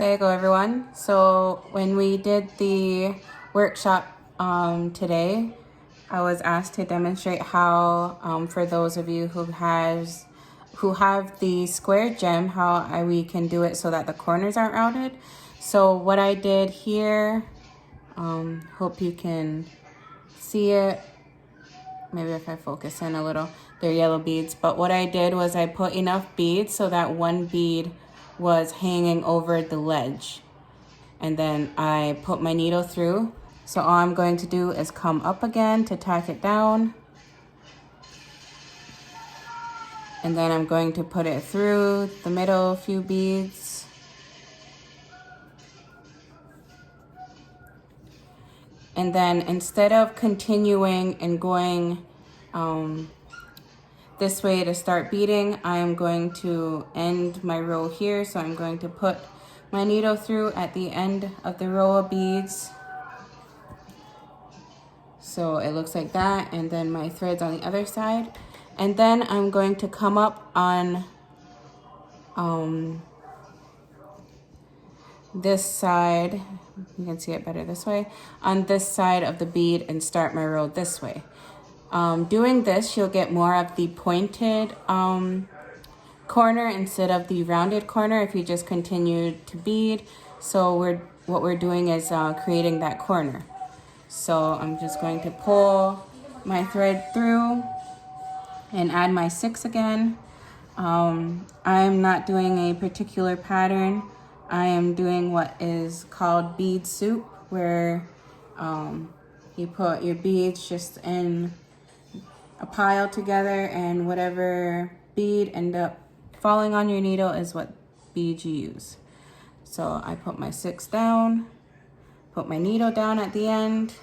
There you go, everyone. So when we did the workshop today, I was asked to demonstrate how, for those of you who have the square gem, how we can do it so that the corners aren't rounded. So what I did here, hope you can see it. Maybe if I focus in a little, they're yellow beads. But what I did was I put enough beads so that one bead was hanging over the ledge. And then I put my needle through. So all I'm going to do is come up again to tack it down. And then I'm going to put it through the middle few beads. And then instead of continuing and going this way to start beading, I am going to end my row here. So I'm going to put my needle through at the end of the row of beads. So it looks like that, and then my threads on the other side. And then I'm going to come up on this side, you can see it better this way, on this side of the bead and start my row this way. Doing this, you'll get more of the pointed corner instead of the rounded corner if you just continue to bead. So what we're doing is creating that corner. So I'm just going to pull my thread through and add my 6 again. I'm not doing a particular pattern. I am doing what is called bead soup, where you put your beads just in a pile together, and whatever bead end up falling on your needle is what bead you use. So I put my 6 down, put my needle down at the end,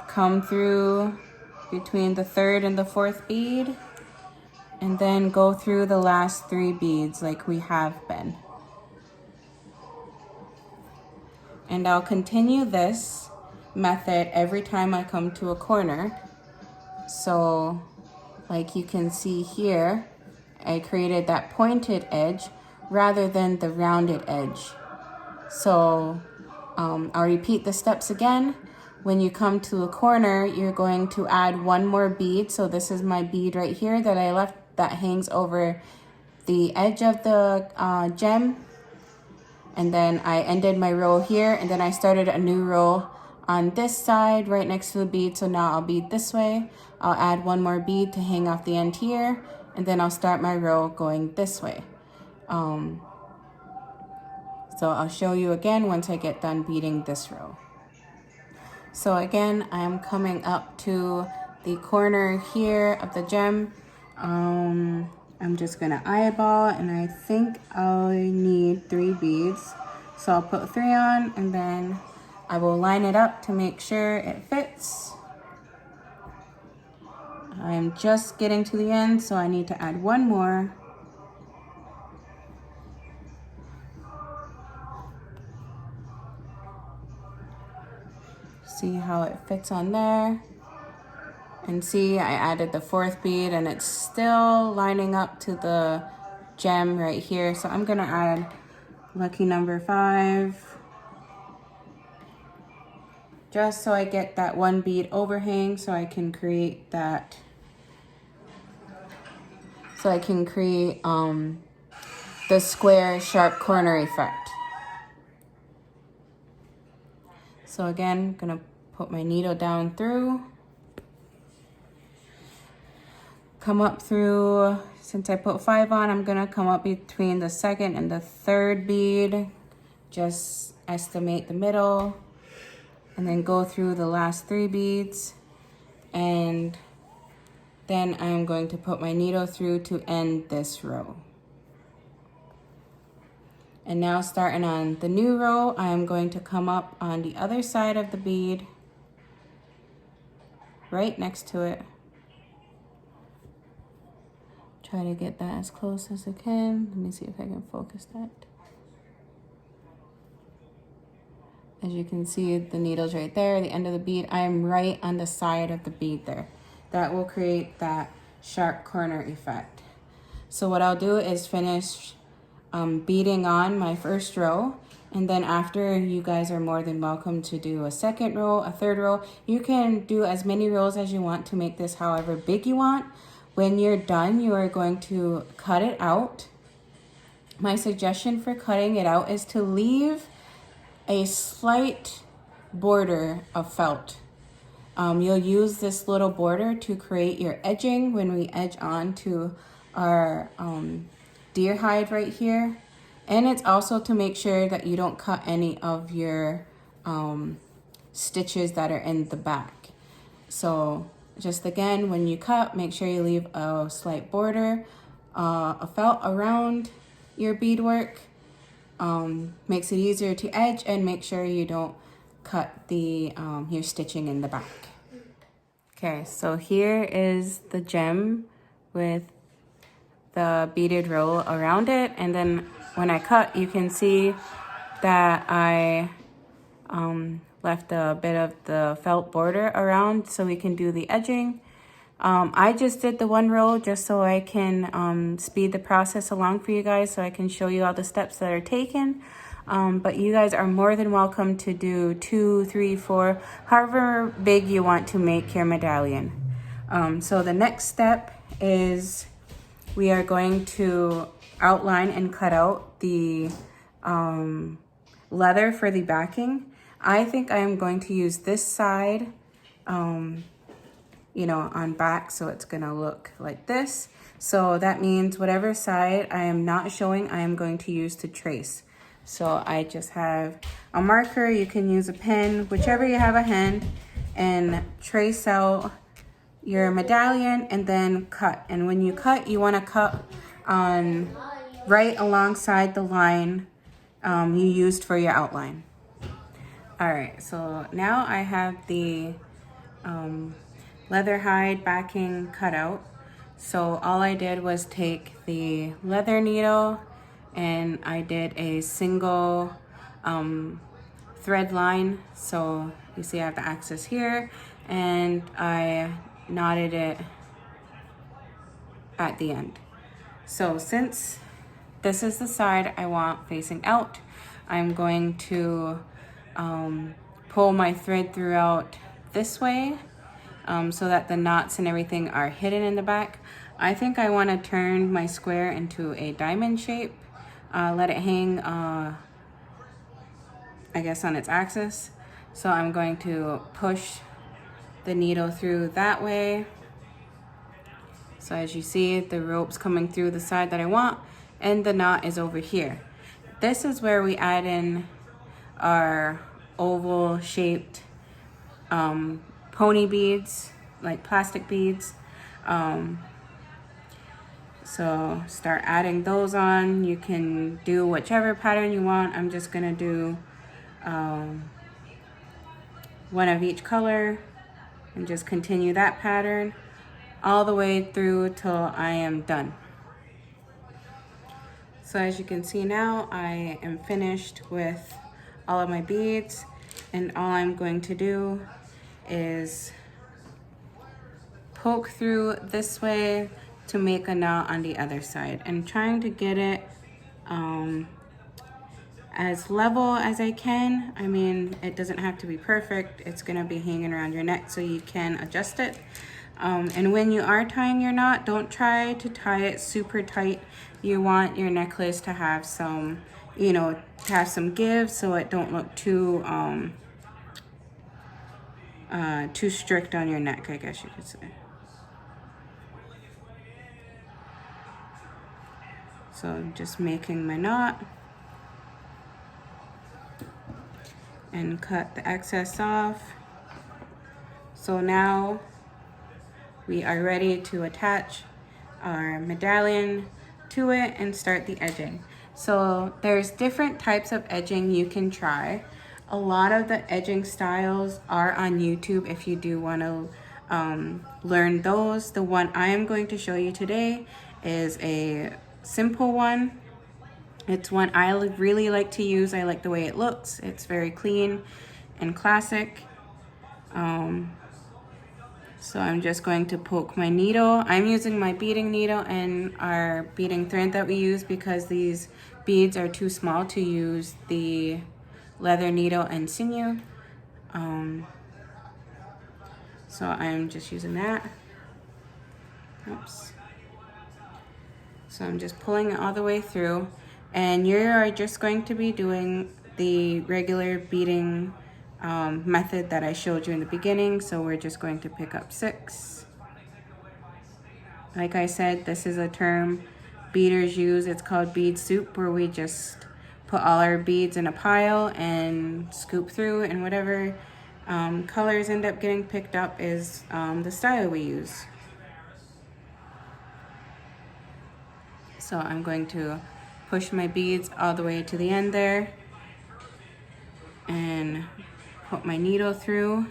come through between the 3rd and the 4th bead, and then go through the last 3 beads like we have been. And I'll continue this method every time I come to a corner. So like you can see here, I created that pointed edge rather than the rounded edge. So I'll repeat the steps again. When you come to a corner, you're going to add 1 more bead. So this is my bead right here that I left that hangs over the edge of the gem. And then I ended my row here, and then I started a new row on this side right next to the bead. So now I'll bead this way. I'll add 1 more bead to hang off the end here, and then I'll start my row going this way. So I'll show you again once I get done beading this row. So again, I'm coming up to the corner here of the gem. I'm just gonna eyeball, and I think I need 3 beads. So I'll put 3 on, and then I will line it up to make sure it fits. I'm just getting to the end, so I need to add 1 more. See how it fits on there. And see, I added the 4th bead, and it's still lining up to the gem right here. So I'm gonna add lucky number 5, just so I get that 1 bead overhang, so I can create that. So I can create the square sharp corner effect. So again, I'm gonna put my needle down through. Come up through, since I put 5 on, I'm gonna come up between the 2nd and the 3rd bead. Just estimate the middle, and then go through the last 3 beads. And then I'm going to put my needle through to end this row. And now starting on the new row, I am going to come up on the other side of the bead, right next to it. Try to get that as close as I can. Let me see if I can focus that. As you can see, the needle's right there, the end of the bead. I am right on the side of the bead there. That will create that sharp corner effect. So what I'll do is finish beading on my first row. And then after, you guys are more than welcome to do a second row, a third row. You can do as many rows as you want to make this however big you want. When you're done, you are going to cut it out. My suggestion for cutting it out is to leave a slight border of felt. You'll use this little border to create your edging when we edge on to our deer hide right here. And it's also to make sure that you don't cut any of your stitches that are in the back. So just again, when you cut, make sure you leave a slight border of felt around your beadwork. Makes it easier to edge, and make sure you don't cut the your stitching in the back. Okay, so here is the gem with the beaded row around it, and then when I cut, you can see that I left a bit of the felt border around so we can do the edging. I just did the one row just so I can speed the process along for you guys, so I can show you all the steps that are taken. But you guys are more than welcome to do 2, 3, 4, however big you want to make your medallion. So the next step is we are going to outline and cut out the leather for the backing. I think I am going to use this side, you know, on back, so it's gonna look like this. So that means whatever side I am not showing, I am going to use to trace. So I just have a marker, you can use a pen, whichever you have at hand, and trace out your medallion and then cut. And when you cut, you wanna cut on right alongside the line you used for your outline. All right, so now I have the leather hide backing cut out. So all I did was take the leather needle and I did a single thread line. So you see I have the axis here, and I knotted it at the end. So since this is the side I want facing out, I'm going to pull my thread throughout this way so that the knots and everything are hidden in the back. I think I want to turn my square into a diamond shape, let it hang I guess on its axis. So I'm going to push the needle through that way. So as you see, the rope's coming through the side that I want, and the knot is over here. This is where we add in our oval shaped pony beads, like plastic beads. So start adding those on. You can do whichever pattern you want. I'm just gonna do one of each color and just continue that pattern all the way through till I am done. So as you can see now, I am finished with all of my beads, and all I'm going to do is poke through this way to make a knot on the other side, and trying to get it as level as I can. I mean, it doesn't have to be perfect. It's gonna be hanging around your neck, so you can adjust it. And when you are tying your knot, don't try to tie it super tight. You want your necklace to have some, you know, to have some give, so it don't look too too strict on your neck, I guess you could say. So I'm just making my knot and cut the excess off. So now we are ready to attach our medallion to it and start the edging. So there's different types of edging you can try. A lot of the edging styles are on YouTube if you do want to learn those. The one I am going to show you today is a simple one. It's one I really like to use. I like the way it looks. It's very clean and classic. So I'm just going to poke my needle. I'm using my beading needle and our beading thread that we use because these beads are too small to use the leather needle and sinew. So I'm just using that. Oops. So I'm just pulling it all the way through, and you are just going to be doing the regular beading method that I showed you in the beginning. So we're just going to pick up 6. Like I said, this is a term beaders use. It's called bead soup, where we just put all our beads in a pile and scoop through, and whatever colors end up getting picked up is the style we use. So I'm going to push my beads all the way to the end there and put my needle through.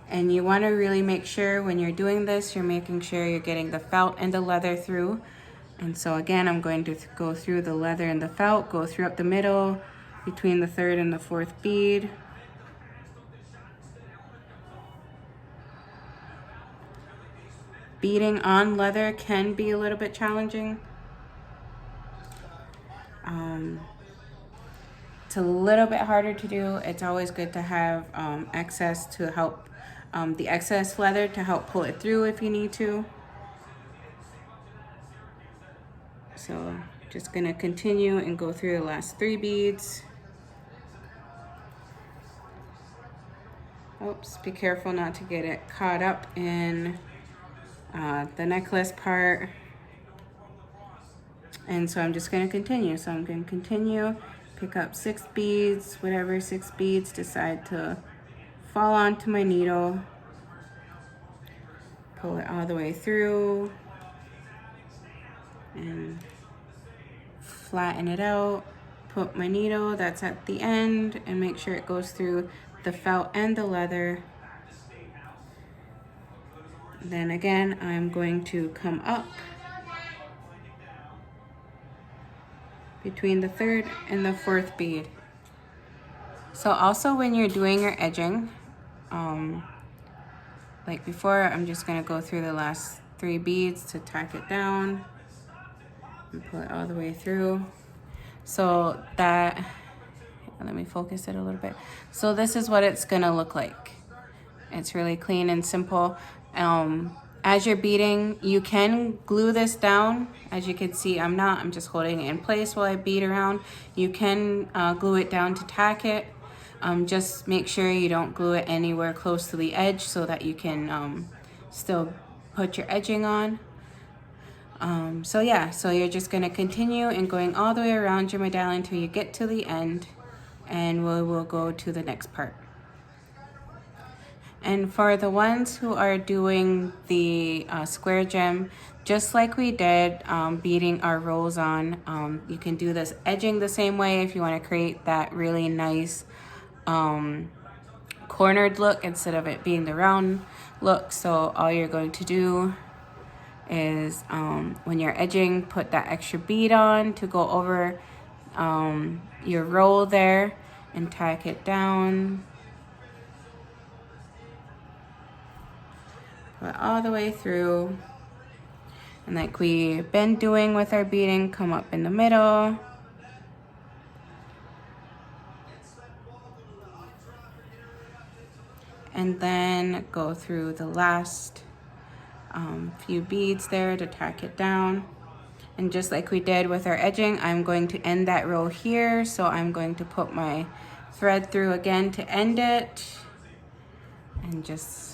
And you want to really make sure when you're doing this, you're making sure you're getting the felt and the leather through. And so again, I'm going to go through the leather and the felt, go through up the middle between the 3rd and the 4th bead. Beading on leather can be a little bit challenging. It's a little bit harder to do. It's always good to have excess to help, the excess leather to help pull it through if you need to. So just gonna continue and go through the last 3 beads. Oops, be careful not to get it caught up in the necklace part. And so I'm just gonna continue. So I'm gonna continue, pick up 6 beads, whatever 6 beads decide to fall onto my needle, pull it all the way through, and flatten it out, put my needle that's at the end, and make sure it goes through the felt and the leather. Then again, I'm going to come up between the 3rd and the 4th bead. So also when you're doing your edging, like before, I'm just gonna go through the last 3 beads to tack it down and pull it all the way through. So that, let me focus it a little bit. So this is what it's gonna look like. It's really clean and simple. As you're beading, you can glue this down. As you can see, I'm just holding it in place while I bead around. You can glue it down to tack it. Just make sure you don't glue it anywhere close to the edge so that you can still put your edging on. So yeah, so you're just gonna continue and going all the way around your medallion until you get to the end, and we will go to the next part. And for the ones who are doing the square gem, just like we did beading our rolls on, you can do this edging the same way if you want to create that really nice cornered look instead of it being the round look. So all you're going to do is when you're edging, put that extra bead on to go over your roll there and tack it down. Put all the way through, and like we've been doing with our beading, come up in the middle, and then go through the last few beads there to tack it down. And just like we did with our edging, I'm going to end that row here, so I'm going to put my thread through again to end it, and just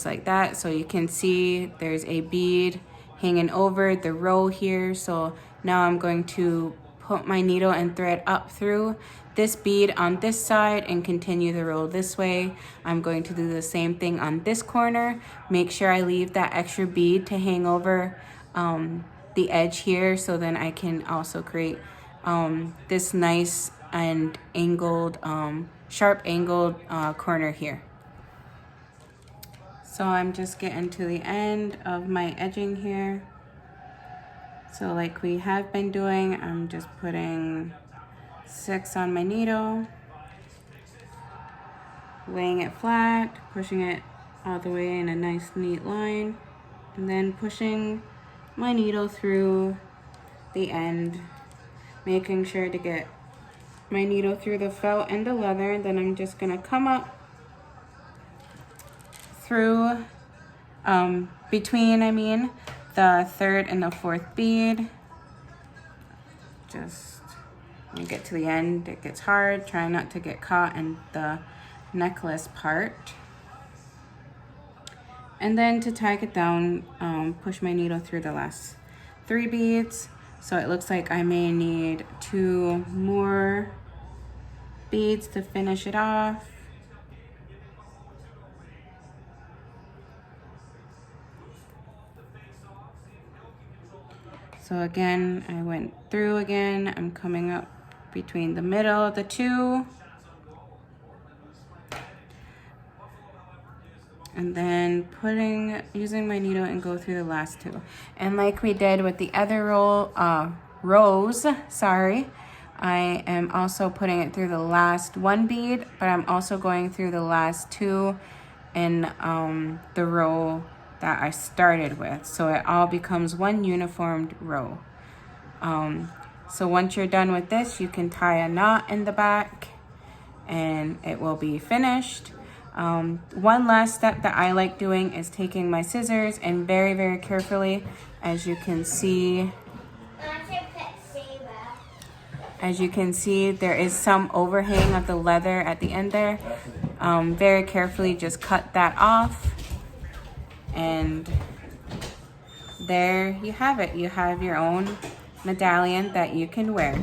like that. So you can see there's a bead hanging over the row here. So now I'm going to put my needle and thread up through this bead on this side and continue the row this way. I'm going to do the same thing on this corner. Make sure I leave that extra bead to hang over the edge here, so then I can also create this nice and angled, sharp angled corner here. So I'm just getting to the end of my edging here. So like we have been doing, I'm just putting 6 on my needle, laying it flat, pushing it all the way in a nice neat line, and then pushing my needle through the end, making sure to get my needle through the felt and the leather. Then I'm just gonna come up through between, the third and the fourth bead. Just when you get to the end, it gets hard. Try not to get caught in the necklace part. And then to tie it down, push my needle through the last 3 beads. So it looks like I may need 2 more beads to finish it off. So again, I went through again. I'm coming up between the middle of the 2. And then using my needle and go through the last 2. And like we did with the other rows, I am also putting it through the last 1 bead, but I'm also going through the last 2 in the row that I started with. So it all becomes one uniformed row. So once you're done with this, you can tie a knot in the back and it will be finished. One last step that I like doing is taking my scissors and very, very carefully, as you can see, there is some overhang of the leather at the end there. Very carefully just cut that off. And there you have it. You have your own medallion that you can wear.